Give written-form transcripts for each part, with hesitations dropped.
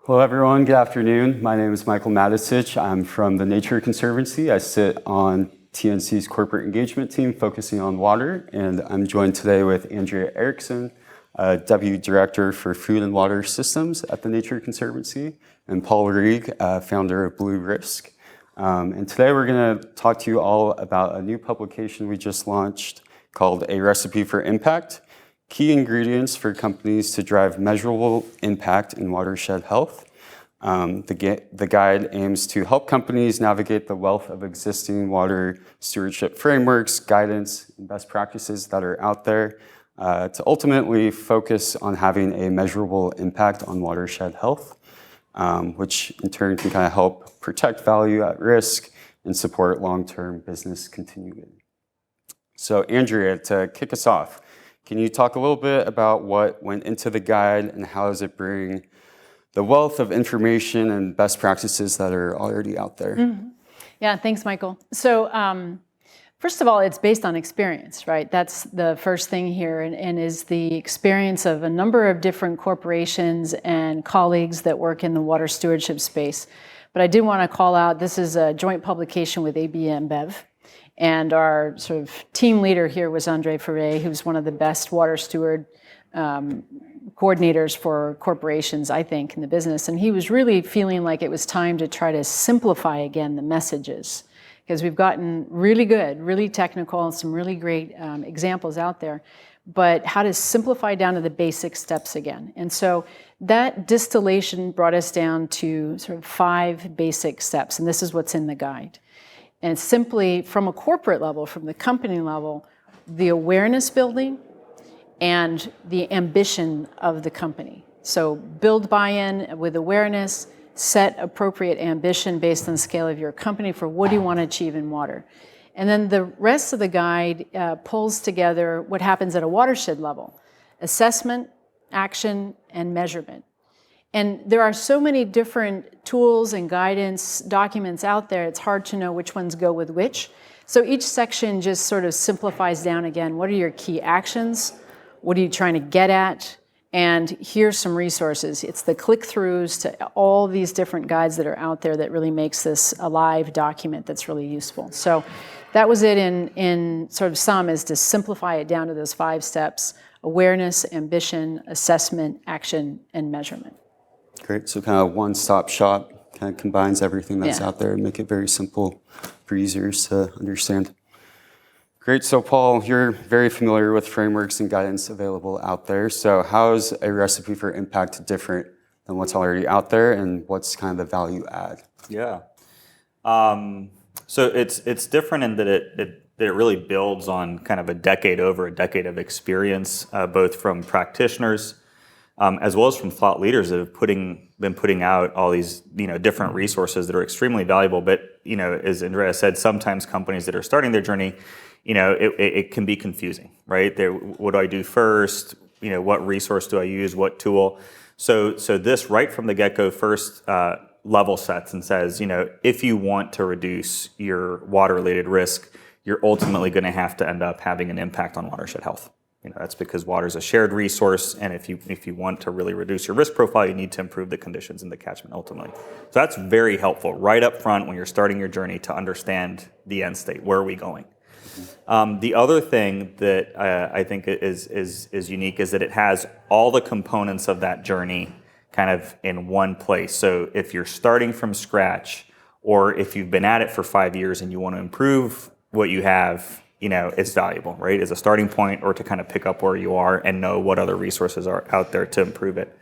Hello, everyone. Good afternoon. My name is Michael Matisich. I'm from the Nature Conservancy. I sit on TNC's corporate engagement team focusing on water, and I'm joined today with Andrea Erickson, Deputy Director for Food and Water Systems at the Nature Conservancy, and Paul Rieg, founder of Blue Risk. And today we're going to talk to you all about a new publication we just launched called A Recipe for Impact: Key Ingredients for Companies to Drive Measurable Impact in Watershed Health. The guide aims to help companies navigate the wealth of existing water stewardship frameworks, guidance, and best practices that are out there to ultimately focus on having a measurable impact on watershed health, which in turn can kind of help protect value at risk and support long-term business continuity. So Andrea, to kick us off, can you talk a little bit about what went into the guide and how does it bring the wealth of information and best practices that are already out there? Mm-hmm. Yeah, thanks, Michael. So first of all, it's based on experience, right? That's the first thing here, and is the experience of a number of different corporations and colleagues that work in the water stewardship space. But I did want to call out, this is a joint publication with AB InBev. And our sort of team leader here was Andre Ferre, who's one of the best water steward coordinators for corporations, I think, in the business. And he was really feeling like it was time to try to simplify again the messages, because we've gotten really good, really technical, and some really great examples out there. But how to simplify down to the basic steps again. And so that distillation brought us down to sort of 5 basic steps. And this is what's in the guide. And simply from a corporate level, from the company level, the awareness building and the ambition of the company. So build buy-in with awareness, set appropriate ambition based on the scale of your company for what do you want to achieve in water. And then the rest of the guide pulls together what happens at a watershed level: assessment, action, and measurement. And there are so many different tools and guidance documents out there, it's hard to know which ones go with which. So each section just sort of simplifies down again, what are your key actions? What are you trying to get at? And here's some resources. It's the click-throughs to all these different guides that are out there that really makes this a live document that's really useful. So that was it in sort of sum, is to simplify it down to those 5 steps: awareness, ambition, assessment, action, and measurement. Great. So kind of one-stop shop, kind of combines everything that's out there and make it very simple for users to understand. Great. So Paul, you're very familiar with frameworks and guidance available out there. So how is A Recipe for Impact different than what's already out there, and what's kind of the value add? Yeah. So it's different in that it really builds on kind of a decade of experience, both from practitioners as well as from thought leaders that have been putting out all these different resources that are extremely valuable. But as Andrea said, sometimes companies that are starting their journey, it can be confusing, right? What do I do first? What resource do I use? What tool? So this right from the get-go first level sets and says, if you want to reduce your water-related risk, you're ultimately going to have to end up having an impact on watershed health. That's because water is a shared resource, and if you want to really reduce your risk profile, you need to improve the conditions in the catchment ultimately. So that's very helpful right up front when you're starting your journey to understand the end state. Where are we going? The other thing that I think is unique is that it has all the components of that journey kind of in one place. So if you're starting from scratch, or if you've been at it for 5 years and you want to improve what you have, it's valuable, right? As a starting point, or to kind of pick up where you are and know what other resources are out there to improve it.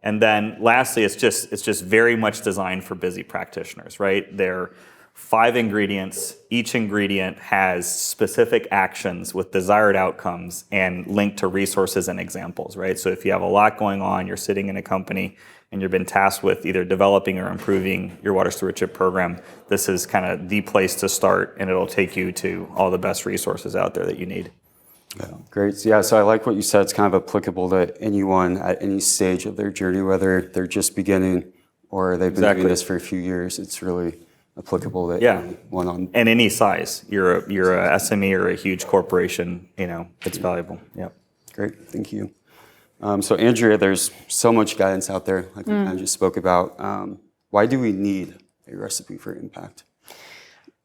And then lastly, it's just very much designed for busy practitioners, right? They're 5 ingredients. Each ingredient has specific actions with desired outcomes and linked to resources and examples, right? So if you have a lot going on, you're sitting in a company and you've been tasked with either developing or improving your water stewardship program, this is kind of the place to start, and it'll take you to all the best resources out there that you need. Yeah, great. Yeah, so I like what you said. It's kind of applicable to anyone at any stage of their journey, whether they're just beginning or they've been doing this for a few years. It's really applicable to anyone on. And any size. You're a SME or a huge corporation, it's valuable. Yeah. Great, thank you. So Andrea, there's so much guidance out there, like we kind of just spoke about. Why do we need a recipe for impact?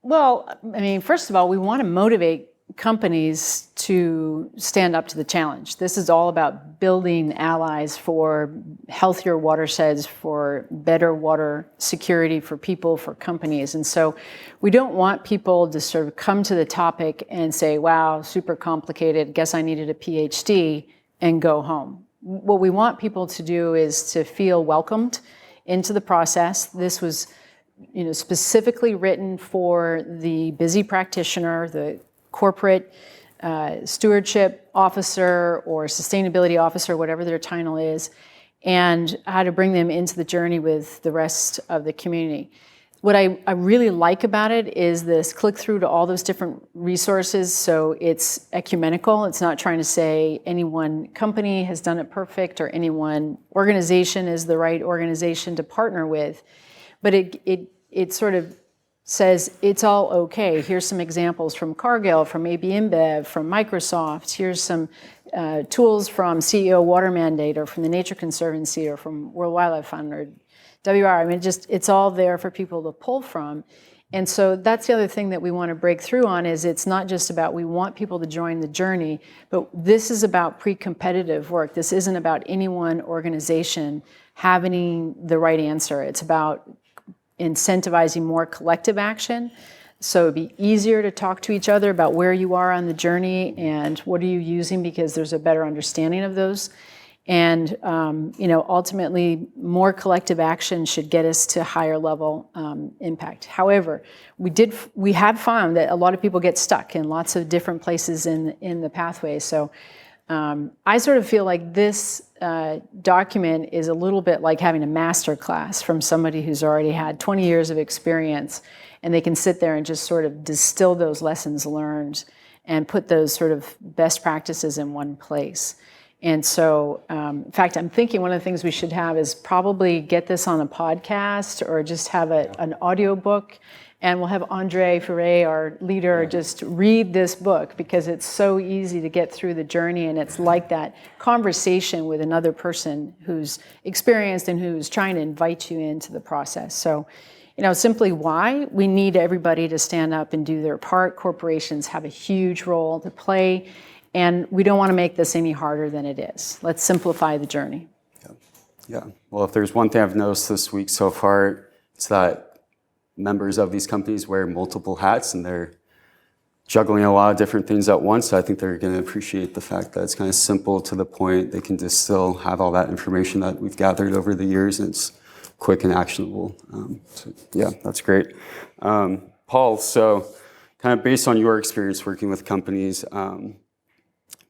Well, I mean, first of all, we want to motivate companies to stand up to the challenge. This is all about building allies for healthier watersheds, for better water security for people, for companies. And so we don't want people to sort of come to the topic and say, wow, super complicated, guess I needed a PhD, and go home. What we want people to do is to feel welcomed into the process. This was specifically written for the busy practitioner, the corporate stewardship officer or sustainability officer, whatever their title is, and how to bring them into the journey with the rest of the community. What I really like about it is this click through to all those different resources. So it's ecumenical. It's not trying to say any one company has done it perfect or any one organization is the right organization to partner with. But it sort of says it's all okay. Here's some examples from Cargill, from AB InBev, from Microsoft. Here's some tools from CEO Water Mandate or from the Nature Conservancy or from World Wildlife Fund or WR. I mean, it's all there for people to pull from. And so that's the other thing that we want to break through on is it's not just about we want people to join the journey, but this is about pre-competitive work. This isn't about any one organization having the right answer. It's about incentivizing more collective action. So it'd be easier to talk to each other about where you are on the journey and what are you using because there's a better understanding of those. And ultimately, more collective action should get us to higher level impact. However, we have found that a lot of people get stuck in lots of different places in the pathway. So I sort of feel like this document is a little bit like having a master class from somebody who's already had 20 years of experience, and they can sit there and just sort of distill those lessons learned and put those sort of best practices in one place. And so, in fact, I'm thinking one of the things we should have is probably get this on a podcast or just have an audio book. And we'll have Andre Ferre, our leader, just read this book because it's so easy to get through the journey. And it's like that conversation with another person who's experienced and who's trying to invite you into the process. So, simply why we need everybody to stand up and do their part. Corporations have a huge role to play. And we don't want to make this any harder than it is. Let's simplify the journey. Yeah. Well, if there's one thing I've noticed this week so far, it's that members of these companies wear multiple hats and they're juggling a lot of different things at once. So I think they're going to appreciate the fact that it's kind of simple to the point. They can just still have all that information that we've gathered over the years, and it's quick and actionable. That's great. Paul, so kind of based on your experience working with companies,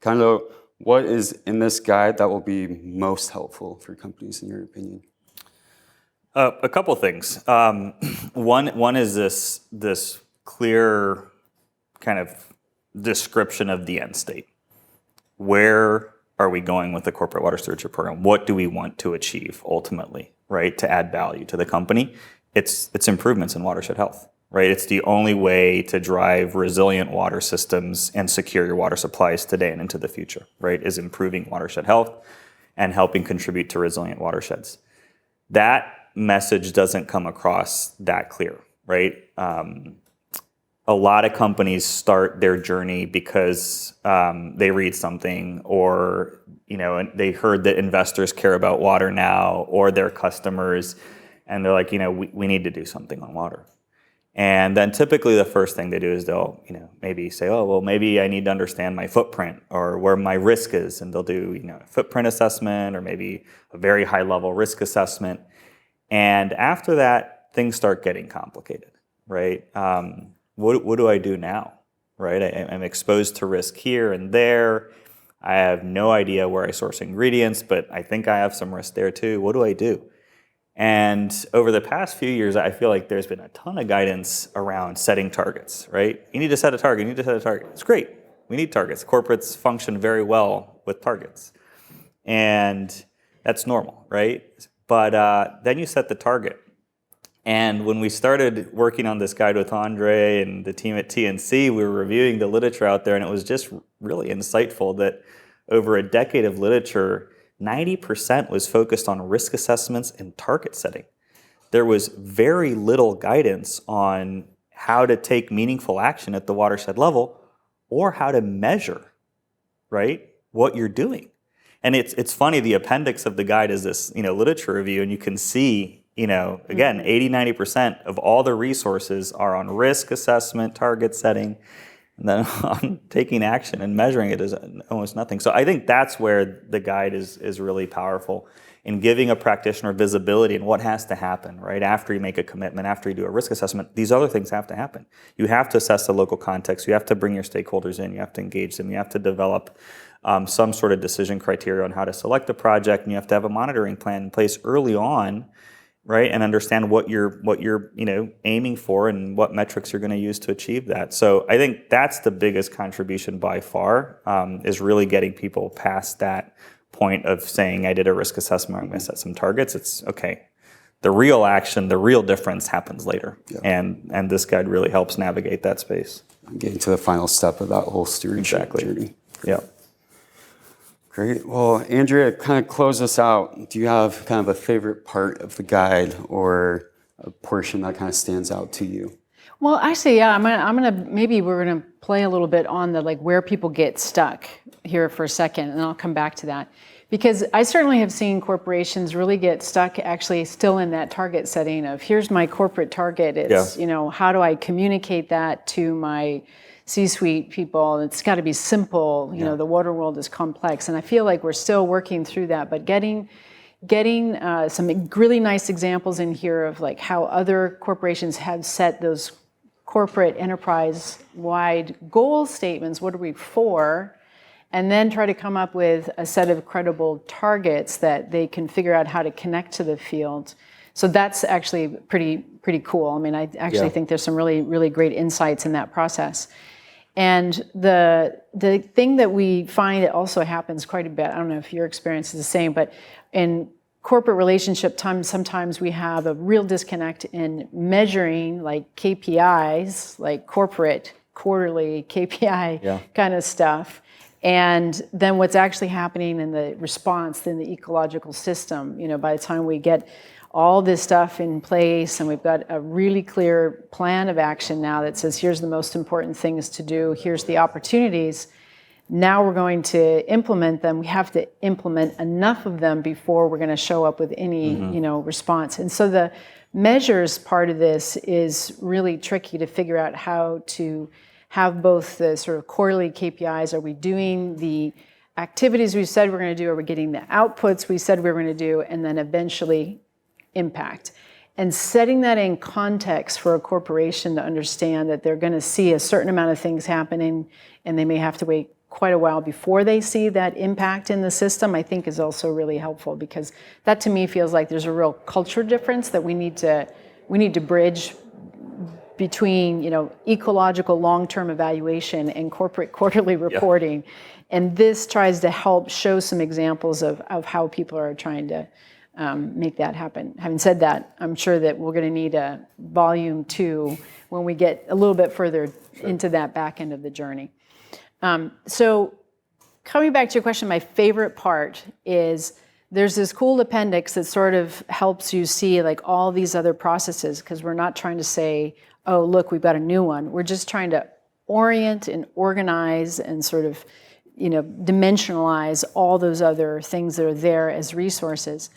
kind of what is in this guide that will be most helpful for companies in your opinion? A couple things. One is this clear kind of description of the end state. Where are we going with the corporate water stewardship program? What do we want to achieve ultimately, right? To add value to the company, it's improvements in watershed health, right? It's the only way to drive resilient water systems and secure your water supplies today and into the future, right? Is improving watershed health and helping contribute to resilient watersheds. That message doesn't come across that clear, right? A lot of companies start their journey because they read something or they heard that investors care about water now or their customers, and they're like, we need to do something on water. And then typically the first thing they do is they'll maybe say, oh, well, maybe I need to understand my footprint or where my risk is, and they'll do a footprint assessment or maybe a very high level risk assessment. And after that, things start getting complicated, right? What do I do now, right? I'm exposed to risk here and there. I have no idea where I source ingredients, but I think I have some risk there too. What do I do? And over the past few years, I feel like there's been a ton of guidance around setting targets, right? You need to set a target. You need to set a target. It's great. We need targets. Corporates function very well with targets. And that's normal, right? But then you set the target. And when we started working on this guide with Andre and the team at TNC, we were reviewing the literature out there, and it was just really insightful that over a decade of literature, 90% was focused on risk assessments and target setting. There was very little guidance on how to take meaningful action at the watershed level or how to measure, right, what you're doing. And it's funny, the appendix of the guide is this, literature review, and you can see, again, 80, 90% of all the resources are on risk assessment, target setting, and then on taking action and measuring it is almost nothing. So I think that's where the guide is really powerful in giving a practitioner visibility in what has to happen, right? After you make a commitment, after you do a risk assessment, these other things have to happen. You have to assess the local context. You have to bring your stakeholders in. You have to engage them. You have to develop some sort of decision criteria on how to select a project, and you have to have a monitoring plan in place early on, right? And understand what you're aiming for and what metrics you're going to use to achieve that. So I think that's the biggest contribution by far, is really getting people past that point of saying, I did a risk assessment, I'm going to set some targets. It's okay. The real action, the real difference happens later. Yeah. And this guide really helps navigate that space. Getting to the final step of that whole stewardship journey. Yeah. Great. Well, Andrea, kind of close us out. Do you have kind of a favorite part of the guide or a portion that kind of stands out to you? Well, actually, yeah, maybe we're gonna play a little bit on the where people get stuck here for a second, and I'll come back to that. Because I certainly have seen corporations really get stuck actually still in that target setting of here's my corporate target. It's, how do I communicate that to my C-suite people? It's got to be simple. The water world is complex, and I feel like we're still working through that. But getting some really nice examples in here of how other corporations have set those corporate enterprise-wide goal statements. What are we for? And then try to come up with a set of credible targets that they can figure out how to connect to the field. So that's actually pretty cool. I mean, I actually think there's some really, really great insights in that process. And the thing that we find that also happens quite a bit, I don't know if your experience is the same, but in corporate relationship sometimes we have a real disconnect in measuring KPIs, like corporate quarterly KPI kind of stuff. And then what's actually happening in the response in the ecological system, by the time we get all this stuff in place and we've got a really clear plan of action now that says, here's the most important things to do, here's the opportunities. Now we're going to implement them. We have to implement enough of them before we're going to show up with any, response. And so the measures part of this is really tricky to figure out how to have both the sort of quarterly KPIs. Are we doing the activities we said we're going to do? Are we getting the outputs we said we were going to do? And then eventually impact. And setting that in context for a corporation to understand that they're going to see a certain amount of things happening and they may have to wait quite a while before they see that impact in the system, I think is also really helpful, because that to me feels like there's a real culture difference that we need to bridge between ecological long-term evaluation and corporate quarterly reporting. And this tries to help show some examples of how people are trying to make that happen. Having said that, I'm sure that we're going to need a volume 2 when we get a little bit further into that back end of the journey. So coming back to your question, my favorite part is there's this cool appendix that sort of helps you see all these other processes, because we're not trying to say, oh, look, we've got a new one. We're just trying to orient and organize and sort of, dimensionalize all those other things that are there as resources.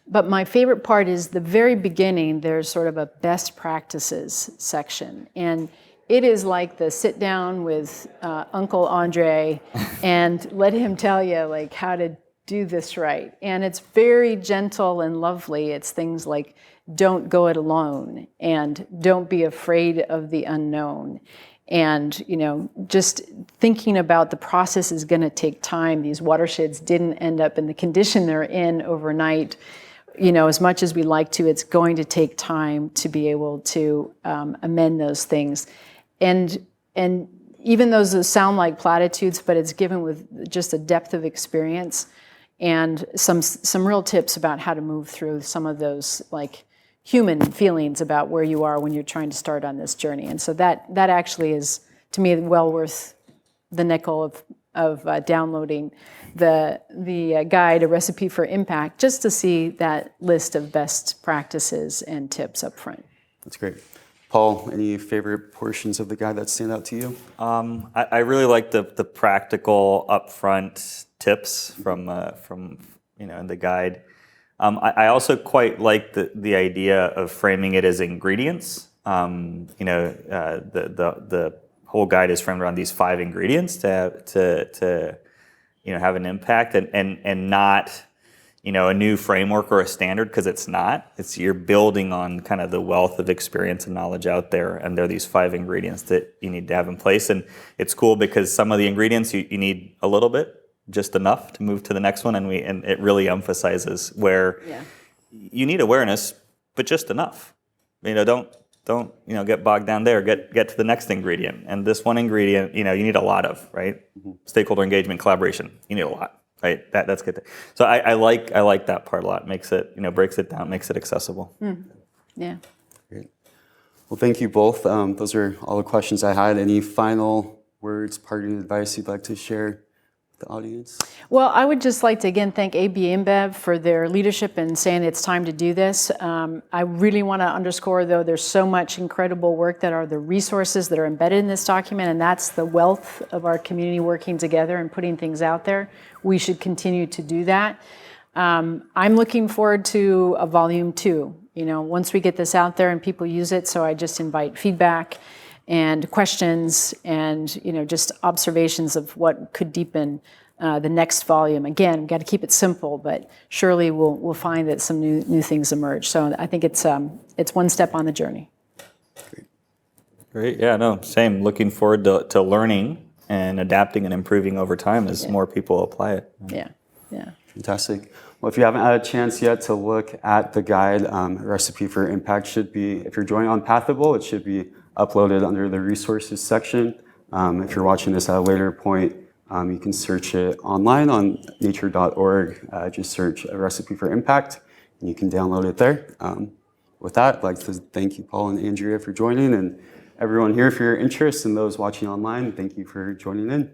But my favorite part is the very beginning, there's sort of a best practices section. And it is like the sit down with Uncle Andre and let him tell you how to do this right. And it's very gentle and lovely. It's things like don't go it alone and don't be afraid of the unknown. And, just thinking about the process is going to take time. These watersheds didn't end up in the condition they're in overnight. As much as we like to, it's going to take time to be able to amend those things. And even those sound like platitudes, but it's given with just a depth of experience and some real tips about how to move through some of those human feelings about where you are when you're trying to start on this journey. And so that actually is, to me, well worth the nickel of downloading the guide, A Recipe for Impact, just to see that list of best practices and tips up front. That's great. Paul, any favorite portions of the guide that stand out to you? I really like the practical upfront tips from in the guide. I also quite like the idea of framing it as ingredients. The whole guide is framed around these 5 ingredients to have an impact, and not a new framework or a standard, because it's not. You're building on kind of the wealth of experience and knowledge out there, and there are these 5 ingredients that you need to have in place. And it's cool because some of the ingredients you need a little bit, just enough to move to the next one, and it really emphasizes where you need awareness, but just enough. Don't get bogged down there. Get to the next ingredient, and this one ingredient, you need a lot of, right? Stakeholder engagement, collaboration. You need a lot, right? That's good. So I like that part a lot. Makes it breaks it down, makes it accessible. Yeah. Great. Well, thank you both. Those are all the questions I had. Any final words, parting advice you'd like to share? The audience? Well, I would just like to again thank AB InBev for their leadership in saying it's time to do this. I really want to underscore, though, there's so much incredible work that are the resources that are embedded in this document, and that's the wealth of our community working together and putting things out there. We should continue to do that. I'm looking forward to a volume 2. Once we get this out there and people use it, so I just invite feedback and questions and just observations of what could deepen the next volume. Again, we've got to keep it simple, but surely we'll find that some new things emerge. So I think it's one step on the journey. Great. Yeah, no, same. Looking forward to learning and adapting and improving over time as more people apply it. Yeah. Fantastic. Well, if you haven't had a chance yet to look at the guide, A Recipe for Impact should be, if you're joining on Pathable, it should be uploaded under the resources section. If you're watching this at a later point, you can search it online on nature.org. Just search A Recipe for Impact, and you can download it there. With that, I'd like to thank you, Paul and Andrea, for joining, and everyone here for your interest, and those watching online, thank you for joining in.